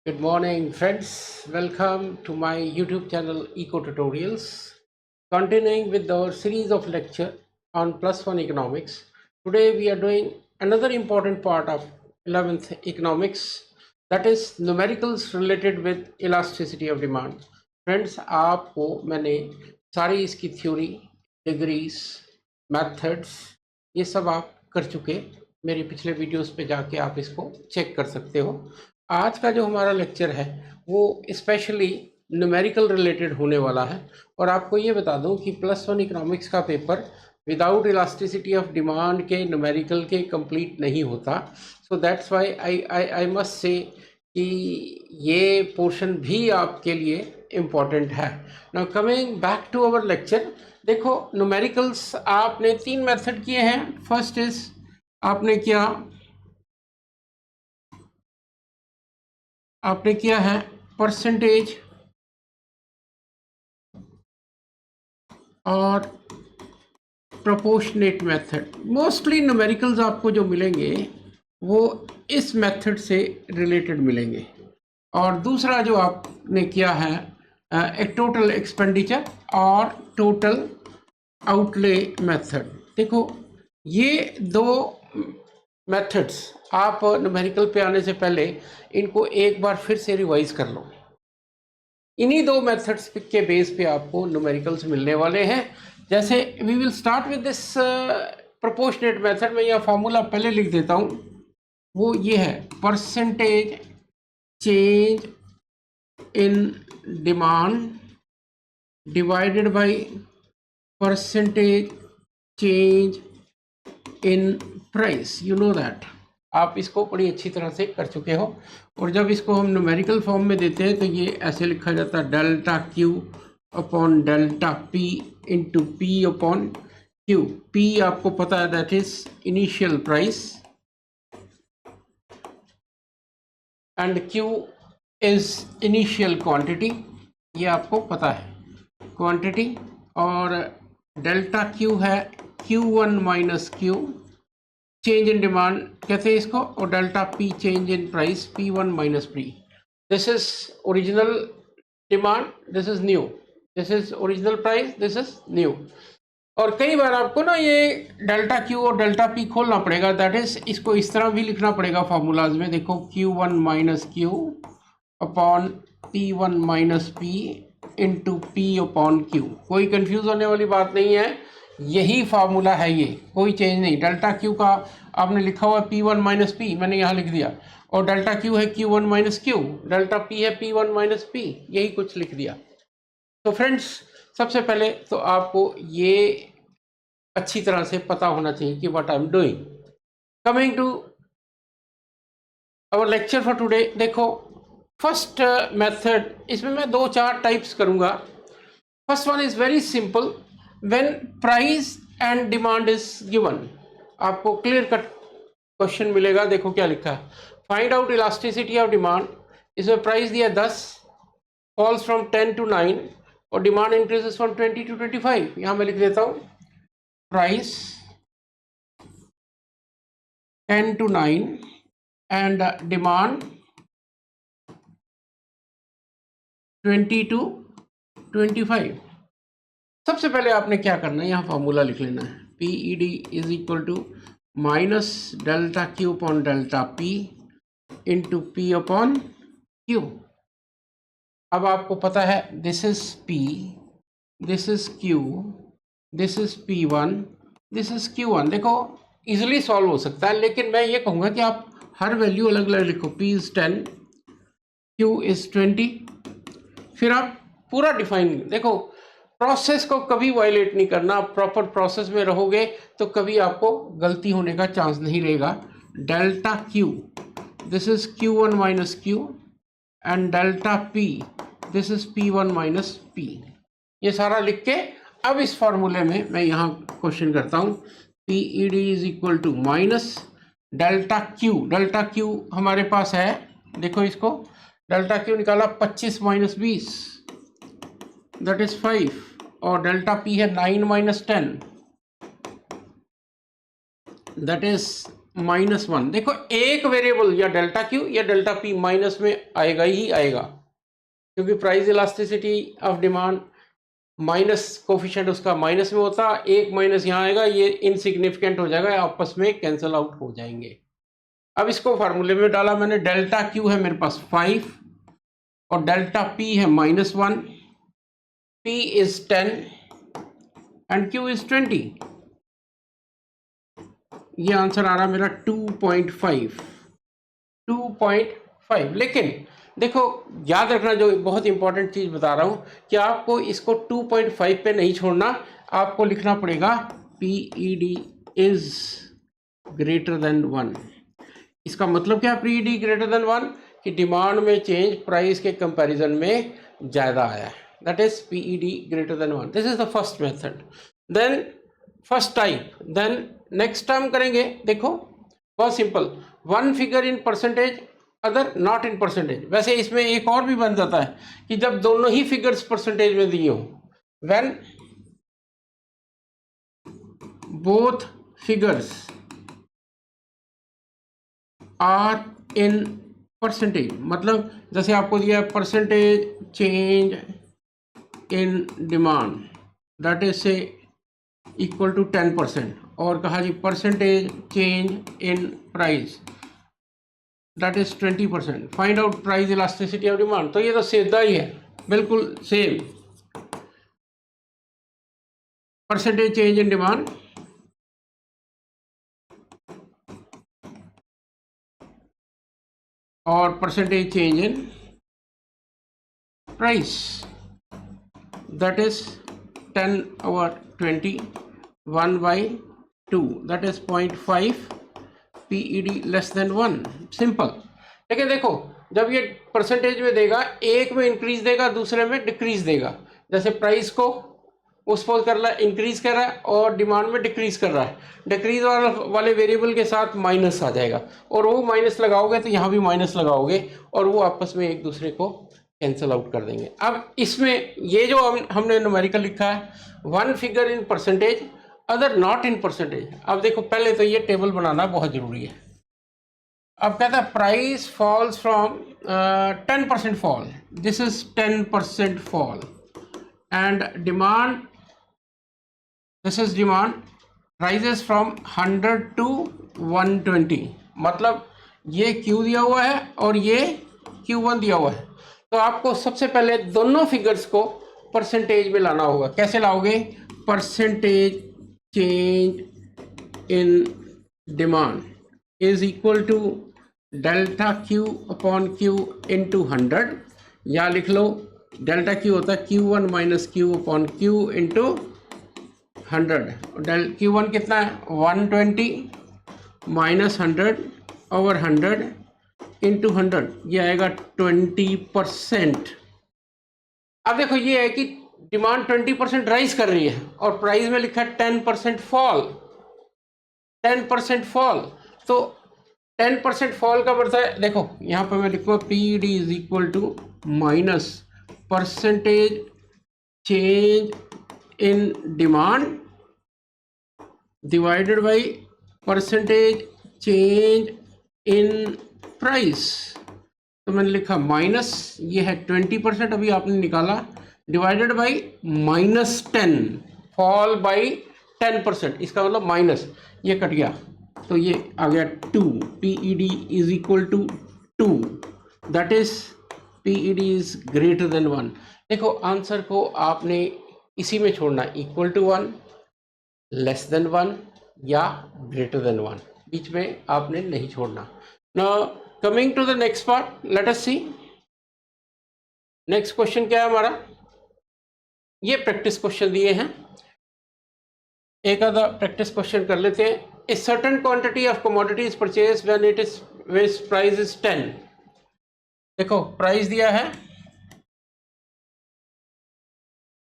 Good morning, friends. Welcome to my YouTube channel Eco Tutorials. Continuing with our series of lecture on plus one economics. Today we are doing another important part of 11th economics, that is numericals related with elasticity of demand. Friends, आपको मैंने सारी इसकी theory, degrees, methods ये सब आप कर चुके। मेरे पिछले वीडियोस पे जाके आप इसको चेक कर सकते हो। आज का जो हमारा लेक्चर है वो स्पेशली न्यूमेरिकल रिलेटेड होने वाला है। और आपको ये बता दूं कि प्लस वन इकोनॉमिक्स का paper without elasticity of demand के न्यूमेरिकल के कंप्लीट नहीं होता। So that's why I must say कि ये पोर्शन भी आपके लिए इम्पॉर्टेंट है। Now coming back to our lecture, देखो न्यूमेरिकल्स आपने तीन मेथड किए हैं। फर्स्ट इज आपने किया है परसेंटेज और प्रोपोर्शनेट मेथड। मोस्टली न्यूमेरिकल्स आपको जो मिलेंगे वो इस मेथड से रिलेटेड मिलेंगे। और दूसरा जो आपने किया है एक टोटल एक्सपेंडिचर और टोटल आउटले मेथड। देखो ये दो मेथड्स आप न्यूमेरिकल पे आने से पहले इनको एक बार फिर से रिवाइज कर लो। इन्हीं दो मेथड्स के बेस पे आपको न्यूमेरिकल्स मिलने वाले हैं। जैसे we will start with this proportionate method. में यह फार्मूला पहले लिख देता हूँ, वो ये है percentage change in demand divided by percentage change in price. You know that, आप इसको बड़ी अच्छी तरह से कर चुके हो। और जब इसको हम न्यूमेरिकल फॉर्म में देते हैं तो ये ऐसे लिखा जाता है delta Q upon delta P into P upon Q. P आपको पता है that is initial price and Q is initial quantity, ये आपको पता है क्वांटिटी। और डेल्टा क्यू है Q1 minus Q, change in demand कहते हैं इसको, और delta P change in price P1 minus P. This is original demand, this is new, this is original price, this is new. और कई बार आपको ना ये डेल्टा क्यू और डेल्टा पी खोलना पड़ेगा, दैट इज इसको इस तरह भी लिखना पड़ेगा फार्मूलाज में। देखो Q1 minus Q upon P1 minus P into P upon Q. कोई कंफ्यूज होने वाली बात नहीं है, यही फार्मूला है, ये कोई चेंज नहीं। डेल्टा क्यू का आपने लिखा हुआ P1 माइनस पी, मैंने यहाँ लिख दिया। और डेल्टा क्यू है Q1 minus Q, delta P है P1 माइनस पी, यही कुछ लिख दिया। तो फ्रेंड्स, सबसे पहले तो आपको ये अच्छी तरह से पता होना चाहिए कि what I am doing. Coming to our lecture for today, देखो फर्स्ट मेथड, इसमें मैं दो चार टाइप्स करूंगा। First one is very simple, when price and demand is given. आपको क्लियर कट क्वेश्चन मिलेगा। देखो क्या लिखा है, find out elasticity of demand. इसमें प्राइस दिया 10, फॉल्स फ्रॉम 10 to 9 और डिमांड इंक्रीजेस फ्रॉम 20 to 25। यहां मैं लिख देता हूं price 10 to 9 and demand 20 to 25। सबसे पहले आपने क्या करना है, यहाँ फॉर्मूला लिख लेना है। PED is equal to minus delta Q upon delta P into P upon Q. अब आपको पता है this is P, this is Q, this is P1, this is Q1। देखो इजिली सॉल्व हो सकता है, लेकिन मैं ये कहूँगा कि आप हर वैल्यू अलग अलग लिखो। P इज 10, Q इज 20, फिर आप पूरा डिफाइन। देखो प्रोसेस को कभी वायलेट नहीं करना, प्रॉपर प्रोसेस में रहोगे तो कभी आपको गलती होने का चांस नहीं रहेगा। Delta Q, this is Q1 minus Q and delta P, this is P1 minus P. ये सारा लिख के अब इस फॉर्मूले में मैं यहाँ क्वेश्चन करता हूँ। PED is equal to minus delta Q. Delta Q हमारे पास है, देखो इसको डेल्टा क्यू निकाला 25 माइनस 20, दैट इज 5। और डेल्टा पी है 9 माइनस 10, दैट इज -1। देखो एक वेरिएबल या डेल्टा क्यू या डेल्टा पी माइनस में आएगा ही आएगा, क्योंकि price elasticity of demand minus coefficient उसका माइनस में होता, एक माइनस यहाँ आएगा, ये इनसिग्निफिकेंट हो जाएगा, आपस में कैंसिल आउट हो जाएंगे। अब इसको फार्मूले में डाला मैंने, डेल्टा क्यू है मेरे पास 5 और डेल्टा पी है -1, P is 10 and Q is 20। ये आंसर आ रहा मेरा 2.5। लेकिन देखो याद रखना, जो बहुत इंपॉर्टेंट चीज बता रहा हूं कि आपको इसको 2.5 पे नहीं छोड़ना, आपको लिखना पड़ेगा PED इज ग्रेटर देन 1। इसका मतलब क्या, PED ग्रेटर देन 1 कि डिमांड में चेंज प्राइस के कंपैरिजन में ज़्यादा आया है, that is PED greater than 1। This is the first method, then first type. Then next term करेंगे, देखो बहुत सिंपल, one figure in percentage other not in percentage. वैसे इसमें एक और भी बन जाता है कि जब दोनों ही फिगर्स परसेंटेज में दिए हो, when both figures are in percentage, मतलब जैसे आपको दिया है percentage change in demand that is से इक्वल टू 10%, और कहा जी percentage change in price that is 20%, find out price elasticity of demand. तो ये तो सीधा ही है, बिल्कुल same, percentage change in demand और percentage change in price that is 10/20 1/2 that is 0.5 PED less than 1, simple. लेकिन देखो जब ये परसेंटेज में देगा, एक में इंक्रीज देगा दूसरे में डिक्रीज देगा, जैसे प्राइस को वो सपोज कर रहा है इंक्रीज कर रहा है और डिमांड में डिक्रीज कर रहा है, डिक्रीज वाले वेरिएबल के साथ माइनस आ जाएगा, और वो माइनस लगाओगे तो यहाँ भी माइनस लगाओगे, और वो आपस में एक दूसरे को कैंसिल आउट कर देंगे। अब इसमें ये जो हमने न्यूमेरिकल लिखा है, one figure in percentage other not in percentage. अब देखो पहले तो ये टेबल बनाना बहुत जरूरी है। अब कहता है price falls from 10% fall, this is 10% fall, and demand, this is demand rises from 100 to 120, मतलब ये Q दिया हुआ है और ये Q1 दिया हुआ है। तो आपको सबसे पहले दोनों फिगर्स को परसेंटेज में लाना होगा। कैसे लाओगे, percentage change in demand is equal to delta Q upon Q into 100, या लिख लो डेल्टा Q होता है Q1 minus Q upon Q into 100। Q1 कितना है 120 माइनस 100 ओवर 100 इंटू 100, ये आएगा 20%। अब देखो ये है कि डिमांड 20% राइज कर रही है और प्राइस में लिखा है 10% फॉल, 10% फॉल। तो 10% फॉल का बढ़ता है, देखो यहाँ पर मैं लिखूंगा PED is equal to minus percentage change in demand divided by percentage change in price. तो मैंने लिखा माइनस, ये है 20% अभी आपने निकाला, डिवाइडेड बाई -10, फॉल बाई 10%, इसका मतलब माइनस, ये कट गया तो ये आ गया 2, PED is equal to 2, that is PED is greater than 1। देखो आंसर को आपने इसी में छोड़ना, इक्वल टू 1, लेस देन 1 या ग्रेटर देन 1, बीच में आपने नहीं छोड़ना। Now coming to the next part, let us see next question क्या है हमारा। ये प्रैक्टिस क्वेश्चन दिए हैं, एक आधा प्रैक्टिस क्वेश्चन कर लेते हैं। A certain quantity of commodity is purchase when it is which price is 10। देखो प्राइस दिया है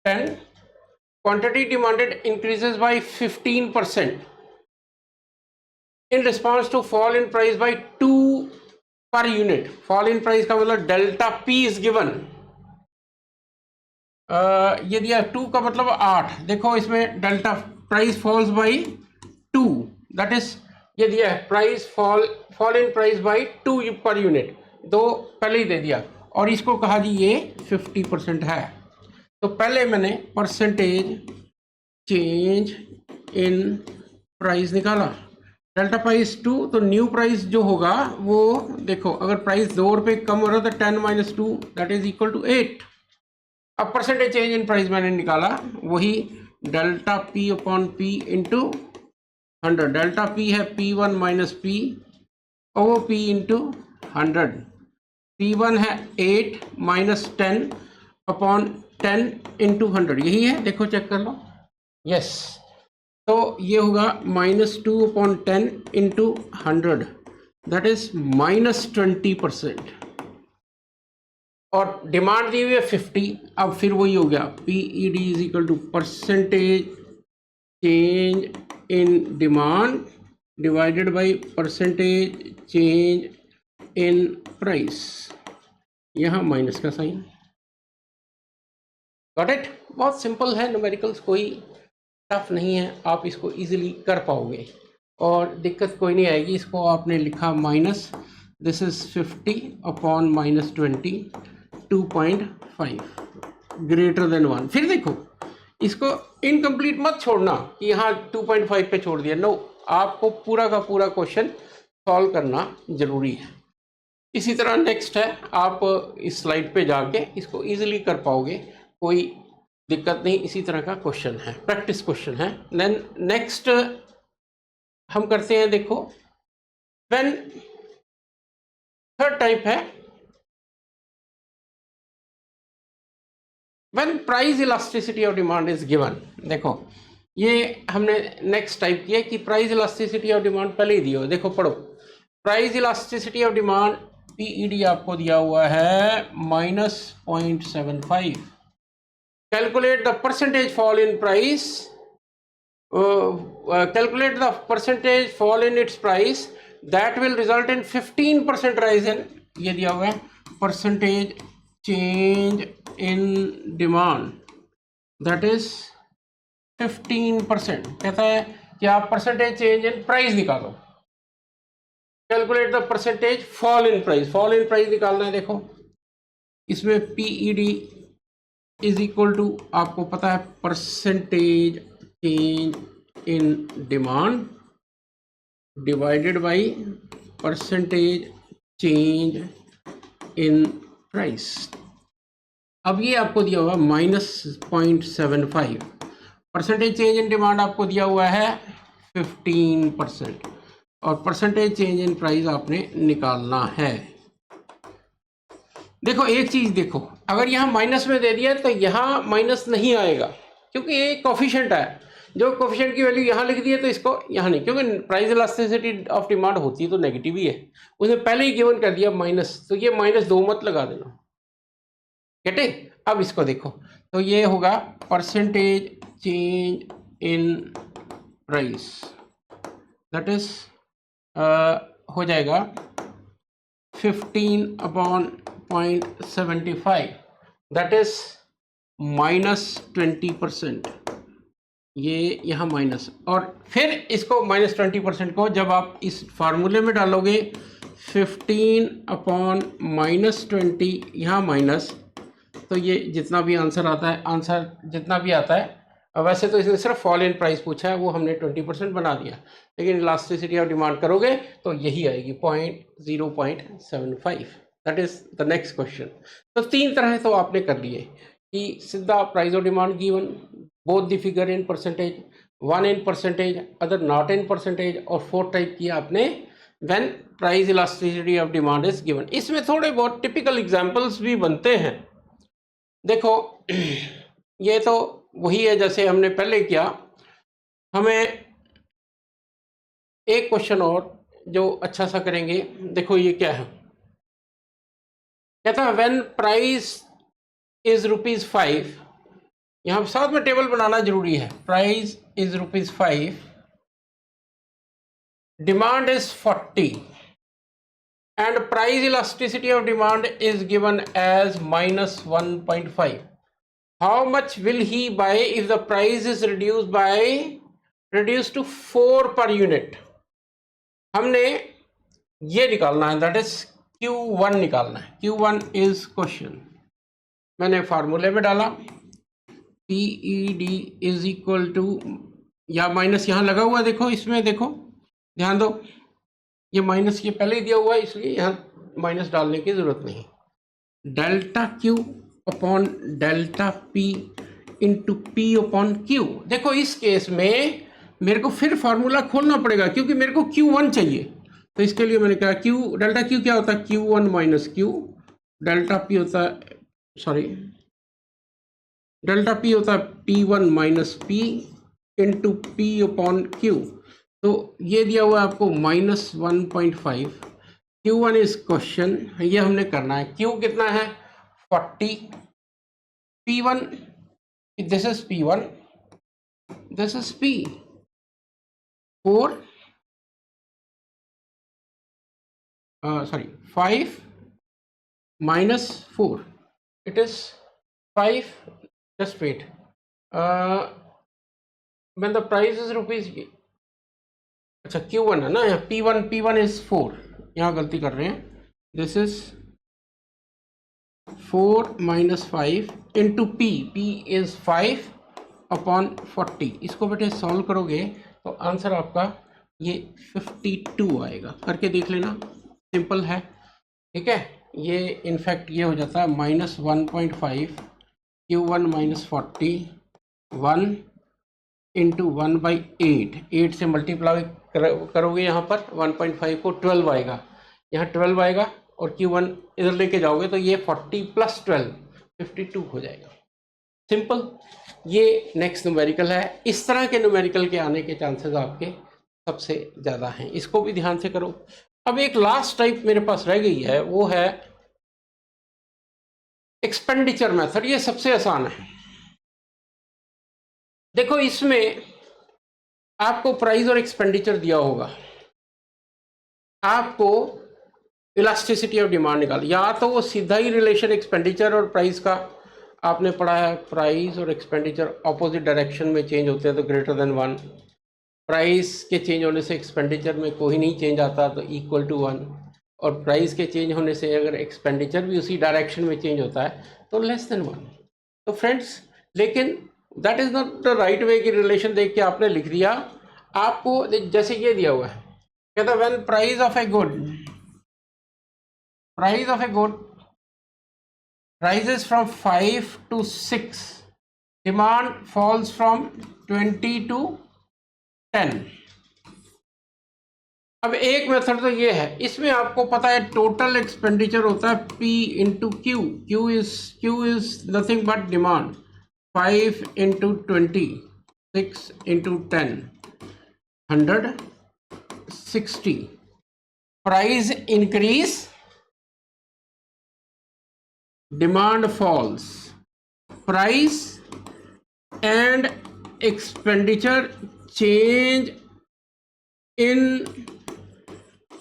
10, quantity demanded increases by 15% in response to fall in price by 2 per unit। fall in price का मतलब delta P is given, ये दिया 2 का मतलब 8। देखो इसमें delta price falls by 2 that is ये दिया है price fall in price by 2 per unit, तो पहले ही दे दिया, और इसको कहा जी ये 50% है। तो पहले मैंने परसेंटेज चेंज इन प्राइस निकाला, डेल्टा प्राइस 2, तो न्यू प्राइस जो होगा वो देखो, अगर प्राइस 2 रुपये कम हो रहा है तो 10 minus 2 that is equal to 8। अब परसेंटेज चेंज इन प्राइस मैंने निकाला, वही delta P upon P into 100, delta P है P1 minus P o P into 100, P1 है 8 माइनस 10 अपॉन 10 इंटू 100, यही है, देखो चेक कर लो, यस। तो ये होगा -2 अपॉन 10 इंटू 100, दैट इज -20%, और डिमांड दी हुई है 50। अब फिर वही हो गया PED is equal to percentage change in demand divided by percentage change in price, यहाँ माइनस का साइन। Got it? बहुत सिंपल है, न्यूमेरिकल्स कोई टफ नहीं है, आप इसको इजीली कर पाओगे और दिक्कत कोई नहीं आएगी। इसको आपने लिखा minus, this is 50 upon -20 2.5 greater than 1। फिर देखो इसको इनकम्प्लीट मत छोड़ना कि यहाँ 2.5 पे छोड़ दिया, नो, आपको पूरा का पूरा क्वेश्चन सॉल्व करना जरूरी है। इसी तरह नेक्स्ट है, आप इस स्लाइड पे जाके इसको इजीली कर पाओगे, कोई दिक्कत नहीं, इसी तरह का क्वेश्चन है, प्रैक्टिस क्वेश्चन है। देन नेक्स्ट हम करते हैं, देखो व्हेन, थर्ड टाइप है when price elasticity of demand is given. देखो ये हमने नेक्स्ट टाइप किया कि प्राइस इलास्टिसिटी ऑफ डिमांड पहले ही दिया हो, देखो पढ़ो, price elasticity of demand PED आपको दिया हुआ है -0.75, calculate the percentage fall in price, calculate the percentage fall in its price that will result in 15% rise in, ये दिया हुआ है percentage change in demand that is 15%, कहता है कि आप percentage change in price निकालो, calculate the percentage fall in price, fall in price निकालना है। देखो इसमें PED इज इक्वल टू, आपको पता है, percentage change in demand divided by percentage change in price. अब ये आपको दिया हुआ -0.75, परसेंटेज चेंज इन डिमांड आपको दिया हुआ है 15%, और परसेंटेज चेंज इन प्राइस आपने निकालना है। देखो एक चीज देखो, अगर यहाँ माइनस में दे दिया तो यहाँ माइनस नहीं आएगा, क्योंकि ये कोफिशिएंट है, जो कोफिशिएंट की वैल्यू यहाँ लिख दी है तो इसको यहाँ नहीं, क्योंकि प्राइस इलास्टिसिटी ऑफ डिमांड होती है तो नेगेटिव ही है, उसने पहले ही गिवन कर दिया माइनस, तो ये -2 मत लगा देना, गेटे। अब इसको देखो, तो ये होगा percentage change in price, that is हो जाएगा 15 अपॉन 0.75, दैट इज -20%, ये यहाँ माइनस, और फिर इसको -20% को जब आप इस फार्मूले में डालोगे 15 अपॉन -20, यहाँ माइनस, तो ये जितना भी आंसर आता है, आंसर जितना भी आता है, वैसे तो इसने सिर्फ फॉल इन प्राइस पूछा है, वो हमने 20% बना दिया, लेकिन इलास्टिसिटी ऑफ डिमांड करोगे तो यही आएगी 0.75, that is the next question. तो 3 तरह तो आपने कर लिए कि सीधा price of demand given, both the figure in percentage, one in percentage, other not in percentage, और फोर्थ टाइप किया आपने when price elasticity of demand is given. इसमें थोड़े बहुत टिपिकल एग्जांपल्स भी बनते हैं। देखो ये तो वही है जैसे हमने पहले किया, हमें एक क्वेश्चन और जो अच्छा सा करेंगे। देखो ये क्या है, कहता है व्हेन प्राइस इज ₹5, यहाँ साथ में टेबल बनाना जरूरी है, price is ₹5, demand is 40 and price elasticity of demand is given as -1.5. How much will he buy if the price is reduced to 4 per unit? हमने ये निकालना है, दैट इज Q1 निकालना है। Q1 इज क्वेश्चन, मैंने फार्मूले में डाला PED इज इक्वल टू, या माइनस यहाँ लगा हुआ है, देखो इसमें, देखो ध्यान दो, ये माइनस ये पहले ही दिया हुआ है, इसलिए यहाँ माइनस डालने की जरूरत नहीं। Delta Q upon delta P into P upon Q। देखो इस केस में मेरे को फिर फार्मूला खोलना पड़ेगा क्योंकि मेरे को Q1 चाहिए, तो इसके लिए मैंने कहा Q, डेल्टा Q क्या होता है, Q1 minus Q, delta P होता है, सॉरी, डेल्टा P होता है P1 minus P into P upon Q। तो ये दिया हुआ है आपको -1.5। Q1 इज क्वेश्चन, ये हमने करना है। Q कितना है 40, P1, this is P1, this is P, 4 sorry 5 minus 4, it is 5, just wait, when the price is rupees, अच्छा Q1 है ना, यहाँ P1 is 4, यहाँ गलती कर रहे हैं, this is 4 minus 5 into P is 5 upon 40। इसको बेटे सॉल्व करोगे तो आंसर आपका ये 52 आएगा, करके देख लेना, सिंपल है, ठीक है। ये इनफैक्ट ये हो जाता है -1.5 Q1 माइनस 40, 1 इंटू 1/8, 8 से मल्टीप्लाई करोगे यहाँ पर 1.5 को 12 आएगा, यहाँ 12 आएगा, और Q1 इधर लेके जाओगे तो ये 40 प्लस 12 52 हो जाएगा, सिंपल। ये नेक्स्ट न्यूमेरिकल है। इस तरह के न्यूमेरिकल के आने के चांसेस आपके सबसे ज़्यादा हैं, इसको भी ध्यान से करो। अब एक लास्ट टाइप मेरे पास रह गई है, वो है एक्सपेंडिचर मेथड। ये सबसे आसान है। देखो इसमें आपको प्राइस और एक्सपेंडिचर दिया होगा, आपको इलास्टिसिटी ऑफ डिमांड निकाल, या तो वो सीधा ही रिलेशन एक्सपेंडिचर और प्राइस का आपने पढ़ा है, प्राइस और एक्सपेंडिचर ऑपोजिट डायरेक्शन में चेंज होते हैं तो ग्रेटर देन 1, प्राइस के चेंज होने से एक्सपेंडिचर में कोई नहीं चेंज आता तो इक्वल टू 1, और प्राइस के चेंज होने से अगर एक्सपेंडिचर भी उसी डायरेक्शन में चेंज होता है तो लेस देन 1। तो फ्रेंड्स, लेकिन that is not the right way की रिलेशन देख के आपने लिख दिया। आपको जैसे ये दिया हुआ है, कहता है when price of a good rises from 5 to 6, demand falls from 20 to 10। अब एक मेथड तो ये है, इसमें आपको पता है टोटल एक्सपेंडिचर होता है P into Q, Q is nothing but demand, 5 into 20, 6 into 10, 160। Price increase, demand falls, price and expenditure change in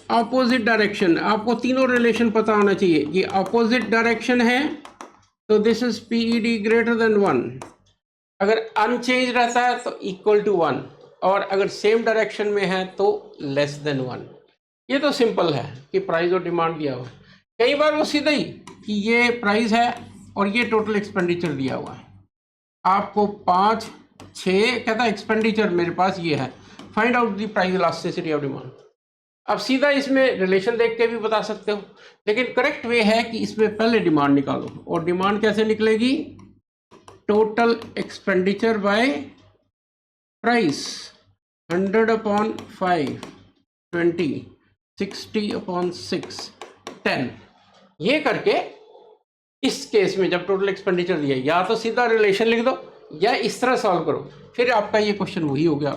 opposite direction। आपको तीनों रिलेशन पता होना चाहिए। ये opposite direction है तो this is PED greater than 1, अगर अनचेंज रहता है तो इक्वल टू 1, और अगर सेम डायरेक्शन में है तो लेस देन 1। ये तो सिंपल है कि प्राइस और डिमांड दिया हुआ है। कई बार वो सीधा ही कि ये प्राइस है और ये टोटल एक्सपेंडिचर दिया हुआ है, आपको 5 6 कहता है एक्सपेंडिचर मेरे पास ये है, find out the price elasticity of demand. अब सीधा इसमें रिलेशन देख के भी बता सकते हो, लेकिन करेक्ट वे है कि इसमें पहले डिमांड निकालो, और डिमांड कैसे निकलेगी, total expenditure bye price, 100 upon 5, 20, 60 upon 6, 10। ये करके इस केस में जब टोटल एक्सपेंडिचर दिया, या तो सीधा रिलेशन लिख दो या इस तरह सॉल्व करो, फिर आपका ये क्वेश्चन वही हो गया,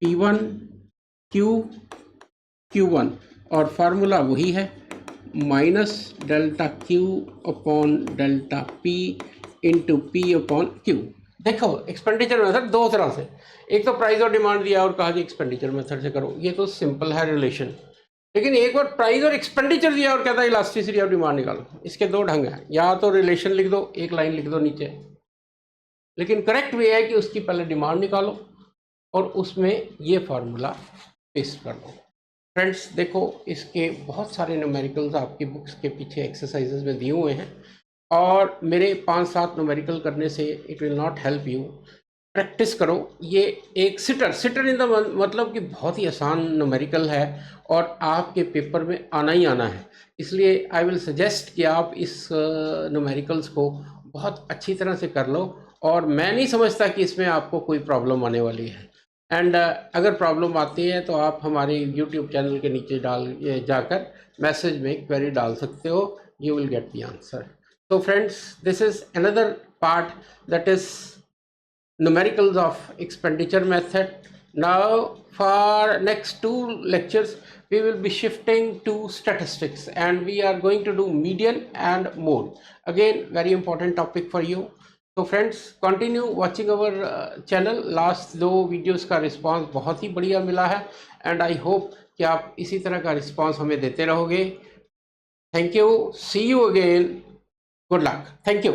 P1 Q1, और फार्मूला वही है minus delta Q upon delta P into P upon Q। देखो एक्सपेंडिचर मेथड दो तरह से, एक तो प्राइस और डिमांड दिया और कहा कि एक्सपेंडिचर मेथड से करो, ये तो सिंपल है रिलेशन। लेकिन एक बार प्राइस और एक्सपेंडिचर दिया और कहता है इलास्टिसिटी ऑफ डिमांड निकालो, इसके दो ढंग हैं, या तो रिलेशन लिख दो, एक लाइन लिख दो नीचे, लेकिन करेक्ट वे है कि उसकी पहले डिमांड निकालो और उसमें ये फार्मूला पेस्ट कर दो। फ्रेंड्स देखो, इसके बहुत सारे न्यूमेरिकल्स आपकी बुक्स के पीछे एक्सरसाइजेज में दिए हुए हैं, और मेरे 5-7 न्यूमेरिकल करने से it will not help you. Practice करो। ये एक सिटर इन द मतलब कि बहुत ही आसान न्यूमेरिकल है और आपके पेपर में आना ही आना है। इसलिए आई विल सजेस्ट कि आप इस न्यूमेरिकल्स को बहुत अच्छी तरह से कर लो, और मैं नहीं समझता कि इसमें आपको कोई प्रॉब्लम आने वाली है। एंड अगर प्रॉब्लम आती है तो आप हमारे यूट्यूब चैनल के नीचे जाकर मैसेज में क्वेरी डाल सकते हो, you will get the answer. So friends, this is another part, that is numericals of expenditure method. Now for next 2 lectures we will be shifting to statistics, and we are going to do median and mode. Again, very important topic for you. तो friends continue watching our channel. Last 2 videos का response बहुत ही बढ़िया मिला है, and I hope कि आप इसी तरह का रिस्पांस हमें देते रहोगे। Thank you, see you again, good luck, thank you.